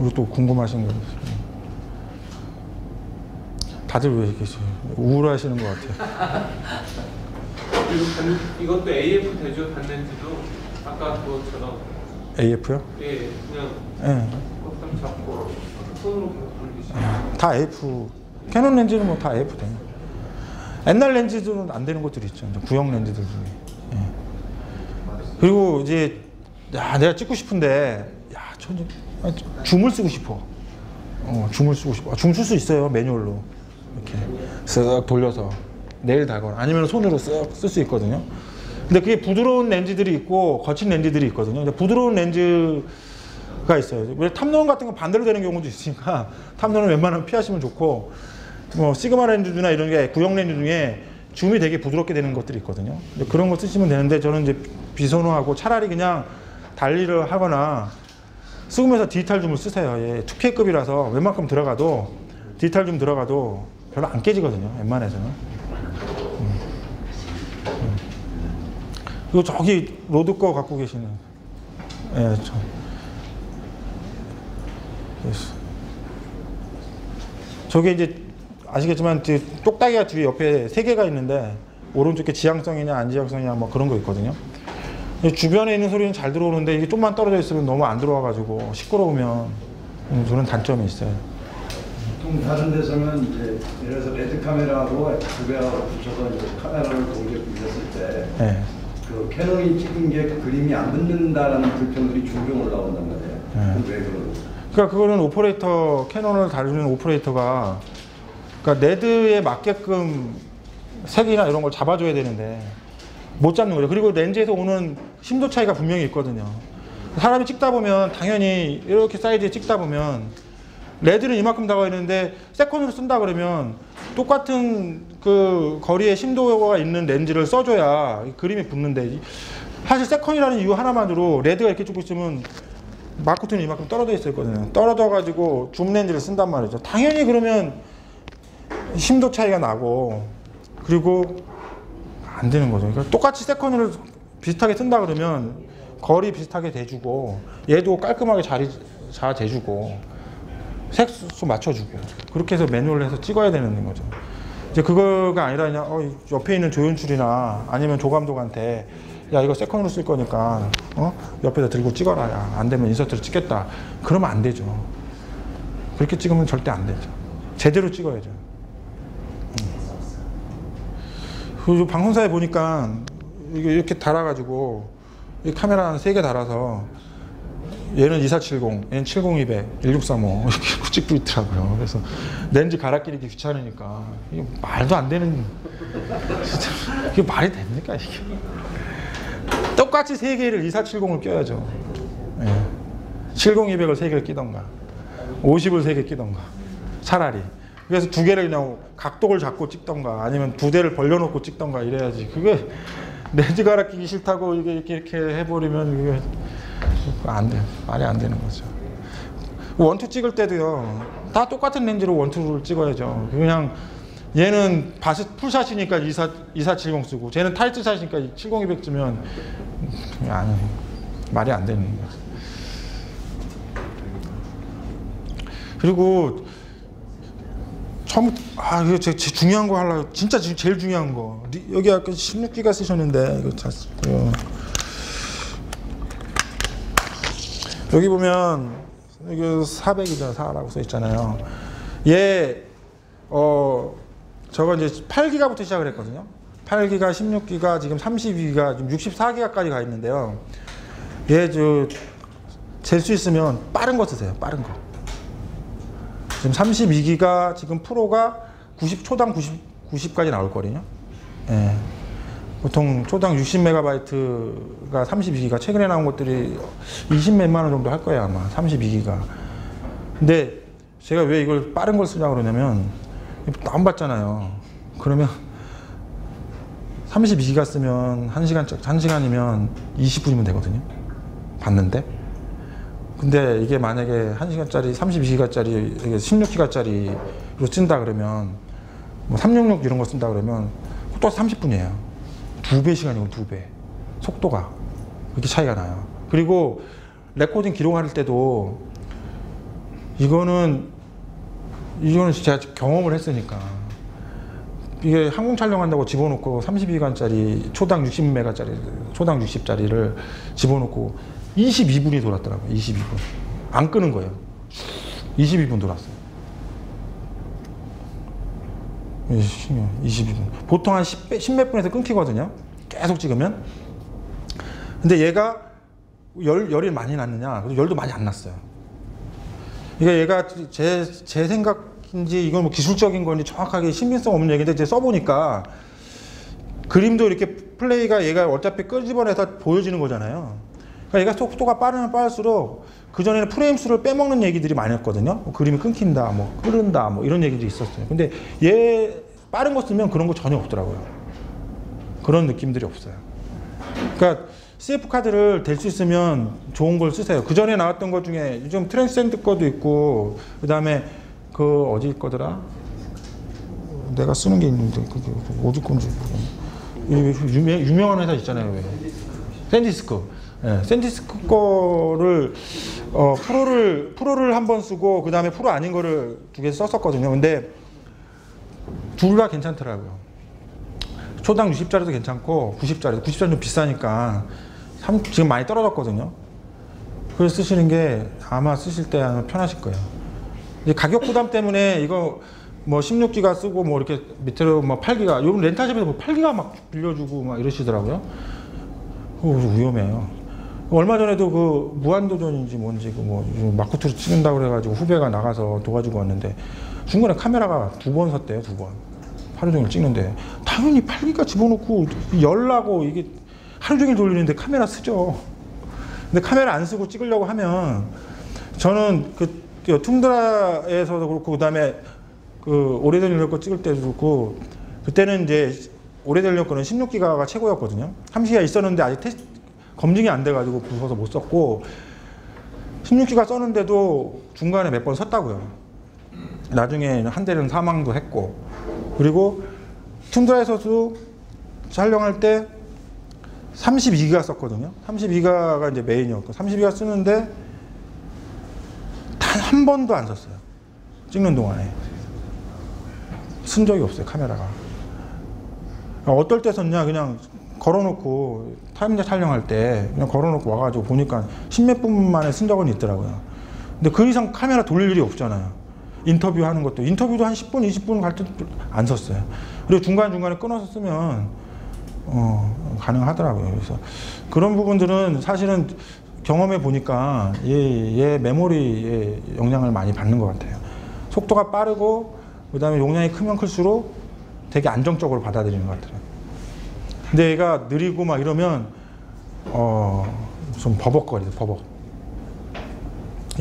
그리고 또 궁금하신 거 다들 왜 이렇게 우울하시는 것 같아요. 이것도 AF 되죠? 단렌즈도 아까 그것처럼. AF요? 예, 그냥 꽉 잡고 손으로 계속 돌리시면. 다 AF. 캐논 렌즈는 뭐 다 AF 돼요. 옛날 렌즈들은 안 되는 것들이 있죠. 구형 렌즈들 중에. 예. 그리고 이제 내가 찍고 싶은데 줌을 쓰고 싶어. 줌을 쓰고 싶어. 줌 쓸 수 있어요. 매뉴얼로 이렇게 쓱 돌려서 네일 달거나 아니면 손으로 쓱 쓸 수 있거든요. 근데 그게 부드러운 렌즈들이 있고 거친 렌즈들이 있거든요. 근데 부드러운 렌즈가 있어요. 왜 탑노원 같은 거 반대로 되는 경우도 있으니까 탑노는 웬만하면 피하시면 좋고, 뭐 시그마 렌즈나 이런 게 구형 렌즈 중에 줌이 되게 부드럽게 되는 것들이 있거든요. 그런 거 쓰시면 되는데 저는 이제 비선호하고 차라리 그냥 달리를 하거나 쓰면서 디지털 줌을 쓰세요. 예, 2K급이라서 웬만큼 들어가도 디지털 줌 들어가도 별로 안 깨지거든요. 웬만해서는. 그리고 저기 로드 거 갖고 계시는, 예, 저게 이제 아시겠지만 똑딱이가 뒤에 옆에 3개가 있는데 오른쪽에 지향성이냐 안 지향성이냐 뭐 그런 거 있거든요. 주변에 있는 소리는 잘 들어오는데 이게 좀만 떨어져 있으면 너무 안 들어와가지고 시끄러우면 그런 단점이 있어요. 보통 다른 데서는 이제 예를 들어서 레드 카메라로 두 배하고 붙여서 이제 카메라를 동시에 굴렸을 때 네. 그 캐논이 찍은 게 그 그림이 안 붙는다라는 불평들이 종종 올라온단 말이에요. 네. 왜 그러는? 그러니까 그거는 오퍼레이터, 캐논을 다루는 오퍼레이터가 그러니까 레드에 맞게끔 색이나 이런 걸 잡아줘야 되는데 못 잡는 거죠. 그리고 렌즈에서 오는 심도 차이가 분명히 있거든요. 사람이 찍다 보면 당연히 이렇게 사이즈에 찍다 보면 레드는 이만큼 나와 있는데 세컨으로 쓴다 그러면 똑같은 그 거리에 심도가 있는 렌즈를 써줘야 그림이 붙는데, 사실 세컨이라는 이유 하나만으로 레드가 이렇게 찍고 있으면 마크트는 이만큼 떨어져 있었거든요. 떨어져 가지고 줌 렌즈를 쓴단 말이죠. 당연히 그러면 심도 차이가 나고 그리고 안 되는 거죠. 그러니까 똑같이 세컨을 비슷하게 쓴다 그러면 거리 비슷하게 대주고 얘도 깔끔하게 잘 대주고 색소 맞춰주고 그렇게 해서 매뉴얼로 해서 찍어야 되는 거죠. 이제 그거가 아니라 그냥 옆에 있는 조연출이나 아니면 조감독한테 야 이거 세컨으로 쓸 거니까 옆에다 들고 찍어라. 야, 안 되면 인서트를 찍겠다. 그러면 안 되죠. 그렇게 찍으면 절대 안 되죠. 제대로 찍어야죠. 그리고 방송사에 보니까 이게 이렇게 달아가지고 이 카메라 한 3개 달아서 얘는 2470, 얘는 70200, 1635 이렇게 찍고 있더라고요. 그래서 렌즈 갈아 끼기 귀찮으니까 이게 말도 안 되는, 진짜 이게 말이 됩니까 이게? 똑같이 3개를 2470을 껴야죠. 예. 70200을 3개를 끼던가 50을 3개 끼던가 차라리. 그래서 2개를 그냥 각도를 잡고 찍던가 아니면 2대를 벌려놓고 찍던가 이래야지. 그게 렌즈 갈아 끼기 싫다고 이렇게 해버리면 이게 안 돼요. 말이 안 되는 거죠. 원투 찍을 때도요. 다 똑같은 렌즈로 원투를 찍어야죠. 그냥 얘는 풀샷이니까 2470 쓰고 쟤는 타이트 샷이니까 70200 쓰면 말이 안 되는 거죠. 그리고 이거 제 중요한 거 하려고, 진짜 제일 중요한 거. 여기 아까 16기가 쓰셨는데, 이거 잤고요. 여기 보면, 여기 400이다, 4라고 써 있잖아요. 얘, 저거 이제 8기가부터 시작을 했거든요. 8기가, 16기가, 지금 32기가, 지금 64기가까지 가 있는데요. 얘, 잴 수 있으면 빠른 거 쓰세요, 빠른 거. 지금 32기가 지금 프로가 90초당 90까지 나올 거거든요. 예. 보통 초당 60MB가 32기가 최근에 나온 것들이 20몇만 원 정도 할 거예요 아마 32기가. 근데 제가 왜 이걸 빠른 걸 쓰냐고 그러냐면 다운받잖아요. 그러면 32기가 쓰면 1시간이면 20분이면 되거든요. 봤는데. 근데 이게 만약에 1시간짜리 32기가짜리 16기가짜리로 쓴다 그러면 뭐 366 이런 거 쓴다 그러면 또 30분이에요. 2배 시간이고 2배. 속도가 그렇게 차이가 나요. 그리고 레코딩 기록할 때도 이거는 제가 경험을 했으니까. 이게 항공 촬영한다고 집어넣고 32기간짜리 초당 60메가짜리 초당 60짜리를 집어넣고 22분이 돌았더라고요. 22분. 안 끄는 거예요. 22분 돌았어요. 22분. 보통 한 10몇 분에서 끊기거든요. 계속 찍으면. 근데 얘가 열이 많이 났느냐? 열도 많이 안 났어요. 그러니까 얘가 제 생각인지 이건 뭐 기술적인 건지 정확하게 신빙성 없는 얘기인데 이제 써보니까 그림도 이렇게 플레이가 얘가 어차피 끄집어내서 보여지는 거잖아요. 그러니까 얘가 속도가 빠르면 빠를수록 그전에는 프레임 수를 빼먹는 얘기들이 많았거든요. 뭐 그림이 끊긴다, 뭐 끄른다, 뭐 이런 얘기도 있었어요. 근데 얘 빠른 거 쓰면 그런 거 전혀 없더라고요. 그런 느낌들이 없어요. 그러니까 CF 카드를 댈 수 있으면 좋은 걸 쓰세요. 그 전에 나왔던 것 중에 요즘 트랜스젠드 거도 있고, 그 다음에 그 어디 거더라? 내가 쓰는 게 있는데 그게 어디 건지 유명한 회사 있잖아요. 왜? 샌디스크. 네, 샌디스크 거를 프로를 한 번 쓰고 그 다음에 프로 아닌 거를 두 개 썼었거든요. 근데 둘 다 괜찮더라고요. 초당 60짜리도 괜찮고 90짜리도 90짜리 좀 비싸니까 지금 많이 떨어졌거든요. 그걸 쓰시는 게 아마 쓰실 때 아마 편하실 거예요. 가격 부담 때문에 이거 뭐 16기가 쓰고 뭐 이렇게 밑으로 뭐 8기가 요즘 렌탈샵에서 뭐 8기가 막 빌려주고 막 이러시더라고요. 위험해요. 얼마 전에도 그 무한도전인지 뭔지 그 뭐 마쿠트로 찍는다고 그래가지고 후배가 나가서 도와주고 왔는데 중간에 카메라가 2번 섰대요. 2번. 하루 종일 찍는데 당연히 8기가 집어넣고 열나고 이게 하루 종일 돌리는데 카메라 쓰죠. 근데 카메라 안 쓰고 찍으려고 하면 저는 그 툰드라에서도 그렇고 그다음에 그 오래된 연료 거 찍을 때도 그렇고 그때는 이제 오래된 연료 거는 16기가가 최고였거든요. 30기가 있었는데 아직 검증이 안 돼가지고 부서서 못 썼고 16기가 썼는데도 중간에 몇 번 섰다고요. 나중에 한 대는 사망도 했고 그리고 툰드라에서도 촬영할 때 32기가 썼거든요. 32기가가 이제 메인이었고 32기가 쓰는데 단 한 번도 안 썼어요. 찍는 동안에 쓴 적이 없어요. 카메라가. 어떨 때 썼냐 그냥 걸어놓고 타임lap 촬영할 때 그냥 걸어놓고 와가지고 보니까 10몇 분 만에 쓴 적은 있더라고요. 근데 그 이상 카메라 돌릴 일이 없잖아요. 인터뷰 하는 것도 인터뷰도 한 10분 20분 갈 때 안 썼어요. 그리고 중간중간에 끊어서 쓰면 가능하더라고요. 그래서 그런 부분들은 사실은 경험해 보니까 얘 메모리에 영향을 많이 받는 것 같아요. 속도가 빠르고 그 다음에 용량이 크면 클수록 되게 안정적으로 받아들이는 것 같아요. 근데 얘가 느리고 막 이러면 좀 버벅거려요. 버벅.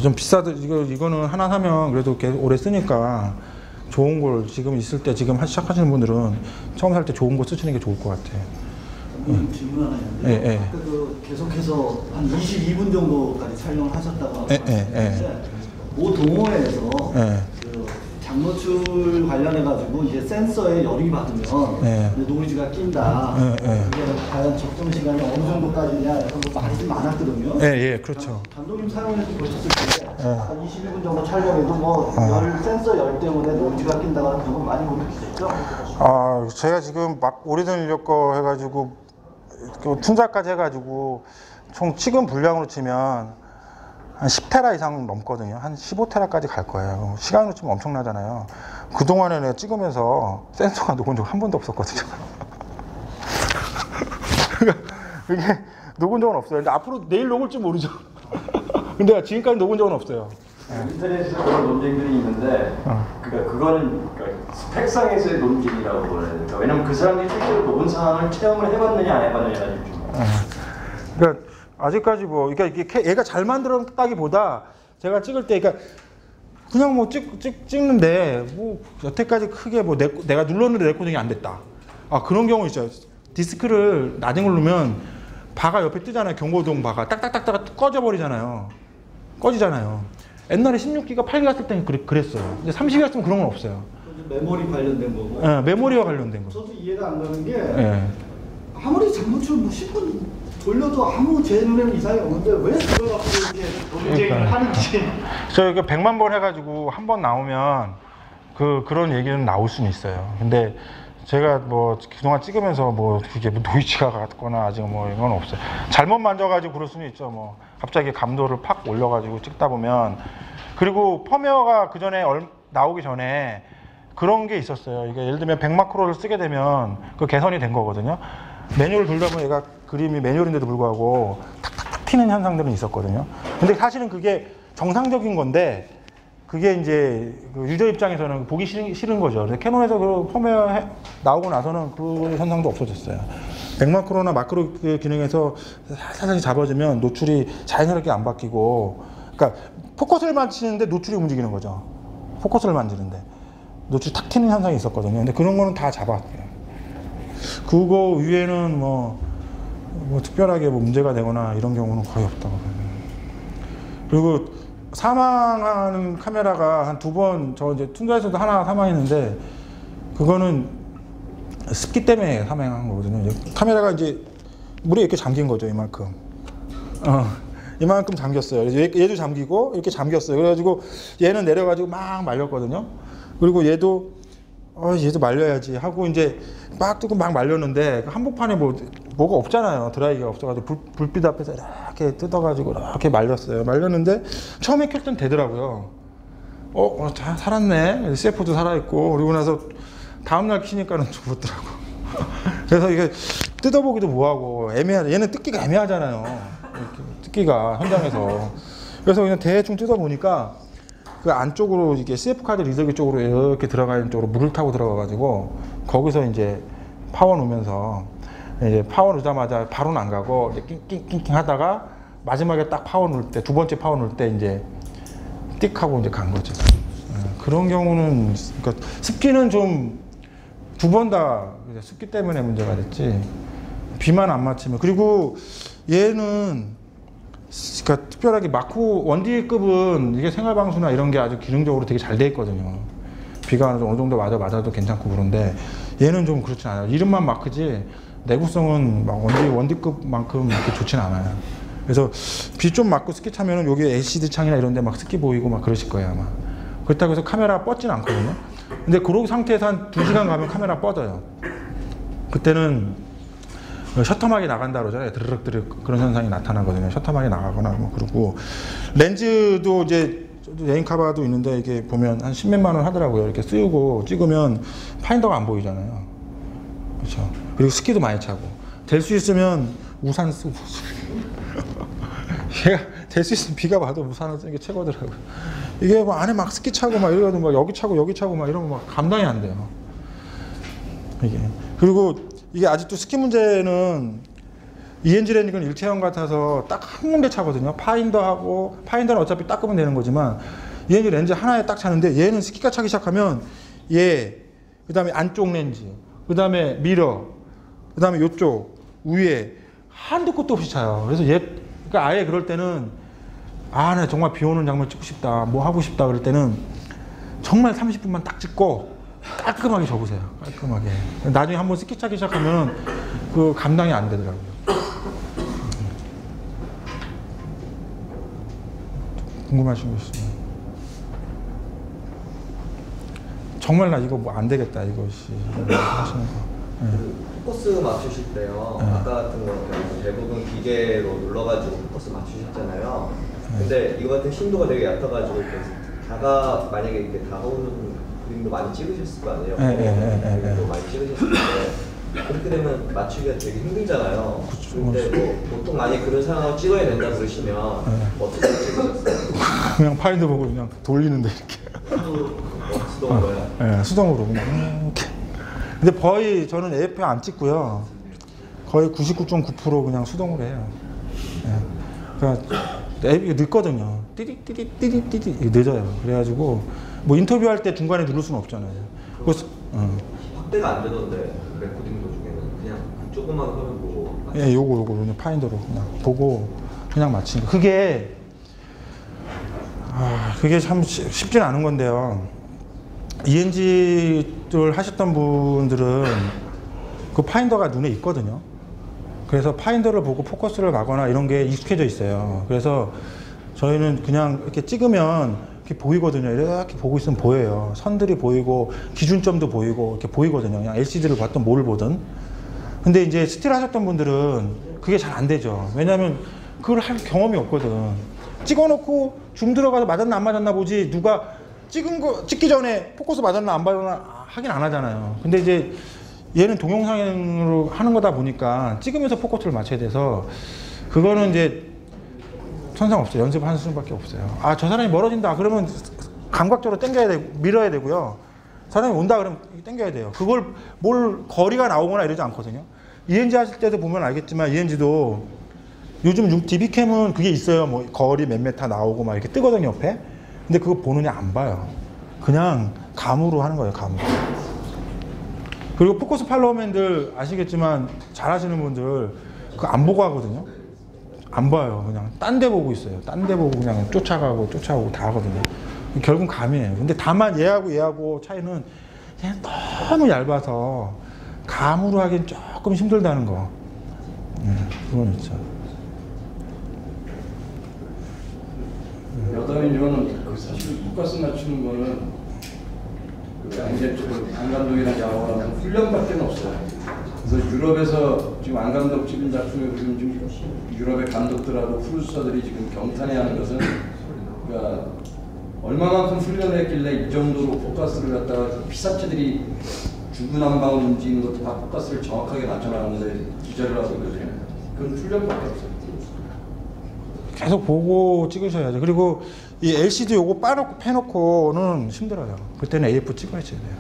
좀 비싸도 이거는 하나 사면 그래도 계속 오래 쓰니까 좋은 걸 지금 있을 때 지금 시작하시는 분들은 처음 살 때 좋은 거 쓰시는 게 좋을 것 같아요. 질문 하나 있는데 아까 그 계속해서 한 22분 정도까지 촬영을 하셨다고 하셨는데 모 동호회에서 그 장노출 관련해가지고 이제 센서에 열이 받으면 노이즈가 낀다. 그게 과연 적정 시간이 어느 정도까지냐 해서 말이 좀 많았거든요. 그렇죠. 감독님 사용해서 보셨을 때 한 22분 정도 촬영해도 뭐 센서 열 때문에 노이즈가 낀다거나 그런 거 많이 못 느끼셨죠? 제가 지금 막 오래된 인력 거 해가지고 툰자까지 해가지고 총 찍은 분량으로 치면 한 10테라 이상 넘거든요. 한 15테라까지 갈 거예요. 시간으로 치면 엄청나잖아요. 그동안에 내가 찍으면서 센서가 녹은 적 한 번도 없었거든요. 이게 녹은 적은 없어요. 근데 앞으로 내일 녹을지 모르죠. 근데 지금까지 녹은 적은 없어요. 인터넷에 그런 논쟁들이 있는데 그거는 스펙상에서의 논쟁이라고 보는 거예요. 왜냐면 그 사람들이 실제로 녹은 상황을 체험을 해봤느냐 안 해봤느냐가 좀 중요해요. 그러니까 아직까지 뭐 그러니까 얘가 잘 만들었다기보다 제가 찍을 때 그러니까 그냥 뭐 찍는데 뭐 여태까지 크게 뭐 내가 눌렀는데 레코딩이 안 됐다. 그런 경우 있어요. 디스크를 낮은 걸 누르면 바가 옆에 뜨잖아요. 경고등 바가 딱딱딱딱 꺼져버리잖아요. 꺼지잖아요. 옛날에 16기가 8기가 쓸 때는 그랬어요. 근데 30기가 쓰면 그런 건 없어요. 메모리 관련된 거고. 메모리와 관련된 거. 저도 이해가 안 가는 게 아무리 장노출 뭐 10분 돌려도 아무 제 눈에는 이상이 없는데 왜 그걸 갖고 이렇게 논쟁을 하는지. 저 이거 100만 번 해가지고 한 번 나오면 그런 얘기는 나올 수는 있어요. 근데 제가 뭐 그동안 찍으면서 뭐 그게 뭐 노이즈가 같거나 아직 뭐 이건 없어요. 잘못 만져가지고 그럴 수는 있죠. 뭐 갑자기 감도를 팍 올려가지고 찍다 보면. 그리고 펌웨어가 그 전에 나오기 전에 그런 게 있었어요. 이게 예를 들면 100마크로를 쓰게 되면 그 개선이 된 거거든요. 매뉴얼을 돌다 보면 얘가 그림이 매뉴얼인데도 불구하고 탁탁탁 튀는 현상들은 있었거든요. 근데 사실은 그게 정상적인 건데 그게 이제 그 유저 입장에서는 보기 싫은 거죠. 그래서 캐논에서 그 펌웨어 나오고 나서는 그 현상도 없어졌어요. 100마크로나 마크로 그 기능에서 살짝 잡아주면 노출이 자연스럽게 안 바뀌고, 그러니까 포커스를 만지는데 노출이 움직이는 거죠. 포커스를 만지는데 노출이 탁 튀는 현상이 있었거든요. 근데 그런 거는 다 잡았어요. 그거 위에는 뭐 특별하게 뭐 문제가 되거나 이런 경우는 거의 없다고 봐요. 그리고 사망하는 카메라가 한 2번, 저 이제 툰자에서도 하나 사망했는데 그거는 습기 때문에 사망한 거거든요. 카메라가 이제 물에 이렇게 잠긴 거죠, 이만큼. 이만큼 잠겼어요. 그래서 얘도 잠기고 이렇게 잠겼어요. 그래가지고 얘는 내려가지고 막 말렸거든요. 그리고 얘도 말려야지 하고 이제 막 뜨고 막 말렸는데 한복판에 뭐가 없잖아요. 드라이기가 없어가지고 불빛 앞에서 이렇게 뜯어가지고 이렇게 말렸어요. 말렸는데 처음에 켤 땐 되더라고요. 살았네. CF도 살아있고. 그리고 나서 다음날 키니까는 죽었더라고. 그래서 이게 뜯어보기도 뭐하고 애매하죠. 얘는 뜯기가 애매하잖아요. 뜯기가 현장에서. 그래서 그냥 대충 뜯어보니까 그 안쪽으로 이게 CF카드 리더기 쪽으로 이렇게 들어가는 쪽으로 물을 타고 들어가가지고 거기서 이제 파워 놓으면서 이제 파워 놓자마자 바로는 안 가고 이제 낑낑낑 하다가 마지막에 딱 파워 놓을 때, 2번째 파워 놓을 때 이제 띡 하고 이제 간 거죠. 그런 경우는, 그러니까 습기는 좀 2번 다 습기 때문에 문제가 됐지 비만 안 맞추면. 그리고 얘는 그러니까 특별하게 마크 1D급은 이게 생활방수나 이런 게 아주 기능적으로 되게 잘 돼 있거든요. 비가 어느 정도 맞아도 괜찮고 그런데 얘는 좀 그렇진 않아요. 이름만 마크지 내구성은 막 1D급만큼 그렇게 좋진 않아요. 그래서 비 좀 맞고 습기 차면은 여기 LCD 창이나 이런 데 막 습기 보이고 막 그러실 거예요, 아마. 그렇다고 해서 카메라 뻗진 않거든요. 근데 그런 상태에서 한 2시간 가면 카메라 뻗어요. 그때는 셔터막이 나간다 그러잖아요. 드르륵 그런 현상이 나타나거든요. 셔터막이 나가거나 뭐 그러고. 렌즈도 이제 레인카바도 있는데 이게 보면 한 10몇만 원 하더라고요. 이렇게 쓰고 찍으면 파인더가 안 보이잖아요. 그렇죠. 그리고 습기도 많이 차고. 될 수 있으면 우산 쓰고. 얘가 될 수 있으면 비가 와도 우산을 쓰는 게 최고더라고요. 이게 뭐 안에 막 습기 차고 막 이러고 막 여기 차고 막 이러면 막 감당이 안 돼요. 이게. 그리고 이게 아직도 습기 문제는 ENG 렌즈는 일체형 같아서 딱 한 군데 차거든요. 파인더는 어차피 닦으면 되는 거지만 ENG 렌즈 하나에 딱 차는데 얘는 습기가 차기 시작하면 그 다음에 안쪽 렌즈, 그 다음에 미러, 그 다음에 이쪽 위에 한도 끝도 없이 차요. 그래서 그러니까 아예 그럴 때는 나 정말 비 오는 장면 찍고 싶다, 뭐 하고 싶다 그럴 때는 정말 30분만 딱 찍고 깔끔하게 접으세요. 깔끔하게. 나중에 한번 습기 차기 시작하면 그 감당이 안 되더라고요. 궁금하신 거 있으면. 정말 나 이거 뭐 안 되겠다, 이거 하시는 거. 포커스 맞추실 때요. 아까 같은 경우는 대부분 기계로 눌러가지고 포커스 맞추셨잖아요. 근데 이거 같은 심도가 되게 얕아가지고 만약에 이렇게 다가오는 그림도 많이 찍으셨을 거 아니에요? 그림도 많이 찍으셨을 텐데 그렇게 되면 맞추기가 되게 힘들잖아요. 근데 뭐 보통 만약 그런 상황을 찍어야 된다 그러시면 어떻게 찍으셨어요? 그냥 파인더 보고 그냥 돌리는데 이렇게. 수동으로요? 네, 수동으로 그냥 이렇게. 근데 거의 저는 AF 안 찍고요. 거의 99.9% 그냥 수동으로 해요. 네. 그러니까 AF 늦거든요. 띠디 늦어요. 그래가지고 뭐 인터뷰할 때 중간에 누를 수는 없잖아요. 확대가 안 되던데 레코딩도 중에는 그냥 조그만 화면 보고. 예, 요거 그냥 파인더로 그냥 보고 그냥 맞추는 거. 그게 참 쉽지는 않은 건데요. ENG를 하셨던 분들은 그 파인더가 눈에 있거든요. 그래서 파인더를 보고 포커스를 가거나 이런 게 익숙해져 있어요. 그래서 저희는 그냥 이렇게 찍으면 이렇게 보이거든요. 이렇게 보고 있으면 보여요. 선들이 보이고 기준점도 보이고 이렇게 보이거든요. 그냥 LCD를 봤든 뭘 보든. 근데 이제 스틸 하셨던 분들은 그게 잘 안 되죠. 왜냐하면 그걸 할 경험이 없거든. 찍어놓고 줌 들어가서 맞았나 안 맞았나 보지, 누가 찍기 전에 포커스 맞았나 안 맞았나 확인 안 하잖아요. 근데 이제 얘는 동영상으로 하는 거다 보니까 찍으면서 포커스를 맞춰야 돼서 그거는 이제 천상 없어요. 연습하는 수밖에 없어요. 아, 저 사람이 멀어진다 그러면 감각적으로 당겨야 되고 밀어야 되고요. 사람이 온다 그러면 당겨야 돼요. 그걸 뭘 거리가 나오거나 이러지 않거든요. ENG 하실 때도 보면 알겠지만 ENG도 요즘 DB캠은 그게 있어요. 뭐 거리 몇 메타 나오고 막 이렇게 뜨거든요, 옆에. 근데 그거 보느냐 안 봐요. 그냥 감으로 하는 거예요, 감으로. 그리고 포커스 팔로우맨들 아시겠지만 잘 하시는 분들 그거 안 보고 하거든요. 안 봐요. 그냥 딴 데 보고 있어요. 딴 데 보고 그냥 쫓아오고 다 하거든요. 결국은 감이에요. 근데 다만 얘하고 차이는 그냥 너무 얇아서 감으로 하기엔 조금 힘들다는 거. 그건 있죠. 여담이지만은 그 사실 포커스 맞추는 거는 이제 안감독이랑 작업을 하면 훈련밖에 없어요. 그래서 유럽에서 지금 안감독 찍은 작품에 보면 지금 유럽의 감독들하고 프로듀서들이 지금 경탄해하는 것은 그러니까 얼마만큼 훈련을 했길래 이 정도로 포커스를 갖다가 피사체들이 중구난방을 움직이는 것도 다 포커스를 정확하게 맞춰나가는데 기절을 하고 그러죠. 그건 훈련밖에 없어요. 계속 보고 찍으셔야죠. 그리고 이 LCD 요거 패놓고는 힘들어요. 그때는 AF 찍어야지 돼요.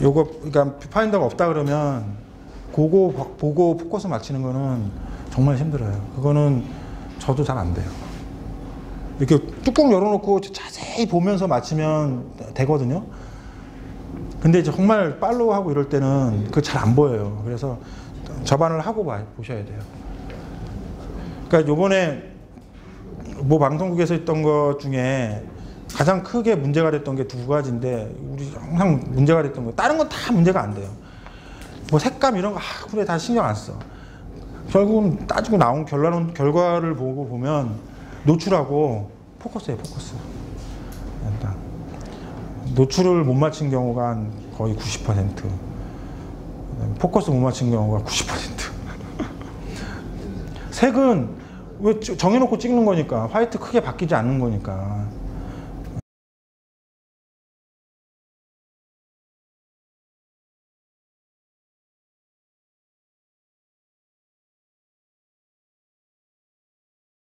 요거 그러니까 뷰파인더가 없다 그러면 그거 보고 포커스 맞추는 거는 정말 힘들어요. 그거는 저도 잘 안 돼요. 이렇게 뚜껑 열어놓고 자세히 보면서 맞추면 되거든요. 근데 이제 정말 팔로우하고 이럴 때는 그거 잘 안 보여요. 그래서 접안을 하고 보셔야 돼요. 그러니까 요번에 뭐 방송국에서 했던 것 중에 가장 크게 문제가 됐던 게 두 가지인데 우리 항상 문제가 됐던 거 다른 건 다 문제가 안 돼요. 뭐 색감 이런 거 그래 다 신경 안 써. 결국은 따지고 나온 결과를 보고 보면 노출하고 포커스예요, 포커스. 일단 노출을 못 맞춘 경우가 한 거의 90%. 포커스 못 맞춘 경우가 90%. 색은 왜 정해놓고 찍는 거니까 화이트 크게 바뀌지 않는 거니까